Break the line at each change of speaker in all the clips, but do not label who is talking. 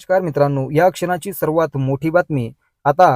नमस्कार मित्रांनो, या क्षणाची सर्वात मोठी बातमी. आता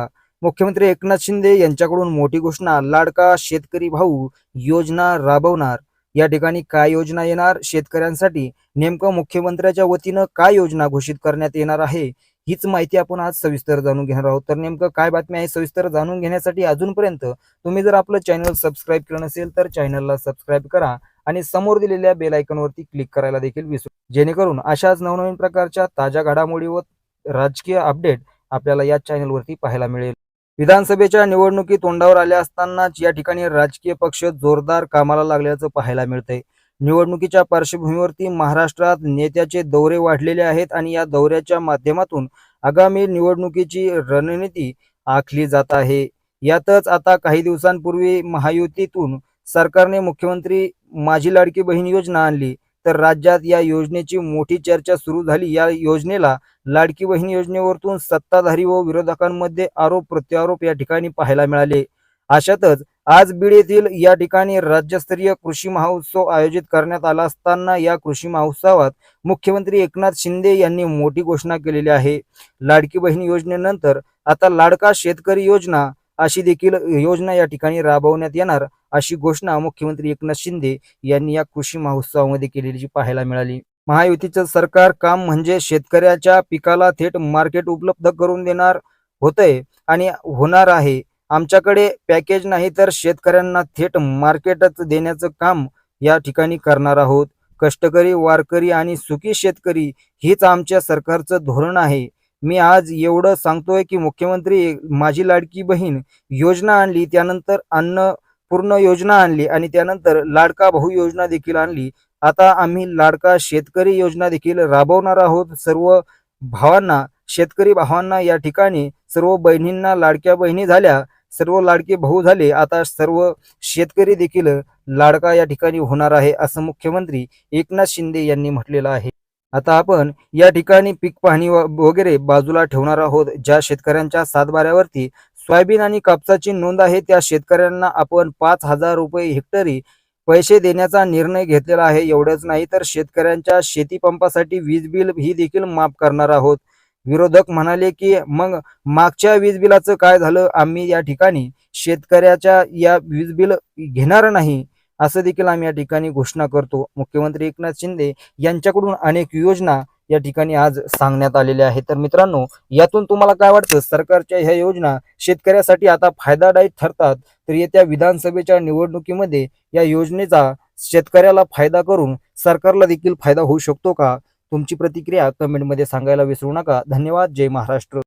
मुख्यमंत्री एकनाथ शिंदे यांच्याकडून मोठी घोषणा. लाडका शेतकरी भाऊ योजना राबवणार. या ठिकाणी काय योजना येणार शेतकऱ्यांसाठी, नेमकं मुख्यमंत्र्याच्या वतीनं काय योजना घोषित करण्यात येणार आहे, हीच माहिती आपण आज सविस्तर जाणून घेणार आहोत. तर नेमकं काय बातमी आहे सविस्तर जाणून घेण्यासाठी अजूनपर्यंत तुम्ही जर आपलं चॅनल सबस्क्राईब केलं नसेल तर चॅनलला सबस्क्राईब करा आणि समोर दिलेल्या बेल आयकॉनवरती क्लिक करायला देखील विसरू, जेणेकरून अशाच नवनवीन प्रकारच्या ताज्या घडामोडी व राजकीय अपडेट आपल्याला या चॅनलवरती पाहायला मिळेल. विधानसभेच्या निवडणुकी तोंडावर आल्या असतानाच या ठिकाणी राजकीय पक्ष जोरदार कामाला लागल्याचं पाहायला मिळतंय. निवडणुकीच्या पार्श्वभूमीवरती महाराष्ट्रात नेत्याचे दौरे वाढलेले आहेत आणि या दौऱ्याच्या माध्यमातून आगामी निवडणुकीची रणनीती आखली जात आहे. यातच आता काही दिवसांपूर्वी महायुतीतून सरकारने मुख्यमंत्री माझी लाडकी बहीण योजना आणली, तर राज्यात या योजनेची मोठी चर्चा सुरू झाली. या योजनेला, लाडकी बहीण योजनेवरतून सत्ताधारी व विरोधकांमध्ये आरोप प्रत्यारोप या ठिकाणी पाहायला मिळाले. अशातच आज बीड येथील या ठिकाणी राज्यस्तरीय कृषी महोत्सव आयोजित करण्यात आला असताना या कृषी महोत्सवात मुख्यमंत्री एकनाथ शिंदे यांनी मोठी घोषणा केलेली आहे. लाडकी बहीण योजनेनंतर आता लाडका शेतकरी योजना अशी देखील योजना या ठिकाणी राबवण्यात येणार, अशी घोषणा मुख्यमंत्री एकनाथ शिंदे यांनी या कृषी महोत्सवामध्ये केलेली पाहायला मिळाली. महायुतीचं सरकार काम म्हणजे शेतकऱ्याच्या पिकाला थेट मार्केट उपलब्ध करून देणार होतंय आणि होणार आहे. आमच्याकडे पॅकेज नाही तर शेतकऱ्यांना थेट मार्केटच देण्याचं काम या ठिकाणी करणार आहोत. कष्टकरी, वारकरी आणि सुखी शेतकरी हेच आमच्या सरकारचं धोरण आहे. मी आज एवढं सांगतोय की मुख्यमंत्री माझी लाडकी बहीण योजना आणली, त्यानंतर अन्नपूर्ण योजना आणली आणि त्यानंतर लाडका भाऊ योजना देखील आणली. आता आम्ही लाडका शेतकरी योजना देखील राबवणार आहोत. सर्व भावांना, शेतकरी भावांना या ठिकाणी, सर्व बहिणींना लाडक्या बहिणी झाल्या, सर्व लाडके भाऊ झाले. आता सर्व शेतकरी देखील लाडका या ठिकाणी होणार आहे, असं मुख्यमंत्री एकनाथ शिंदे यांनी म्हटलेलं आहे. आता आपण या ठिकाणी पीक पाहणी वगैरे बाजूला ठेवणार आहोत. ज्या शेतकऱ्यांच्या सातबाऱ्यावरती सोयाबीन आणि कापसाची नोंद आहे, त्या शेतकऱ्यांना आपण 5,000 रुपये हेक्टरी पैसे देण्याचा निर्णय घेतलेला आहे. एवढंच नाही तर शेतकऱ्यांच्या शेतीपंपासाठी वीज बिल ही देखील माफ करणार आहोत. विरोधक म्हणाले की मग मागच्या वीज बिलाचं काय झालं, आम्ही या ठिकाणी शेतकऱ्याच्या या वीज बिल घेणार नाही, असं देखील आम्ही या ठिकाणी घोषणा करतो. मुख्यमंत्री एकनाथ शिंदे यांच्याकडून अनेक योजना या ठिकाणी आज सांगण्यात आलेल्या आहेत. तर मित्रांनो, यातून तुम्हाला काय वाटतं, सरकारच्या ह्या योजना शेतकऱ्यासाठी आता फायदादायक ठरतात, तर येत्या विधानसभेच्या निवडणुकीमध्ये या योजनेचा शेतकऱ्याला फायदा करून सरकारला देखील फायदा होऊ शकतो का? तुमची प्रतिक्रिया कमेंटमध्ये सांगायला विसरू नका. धन्यवाद. जय महाराष्ट्र.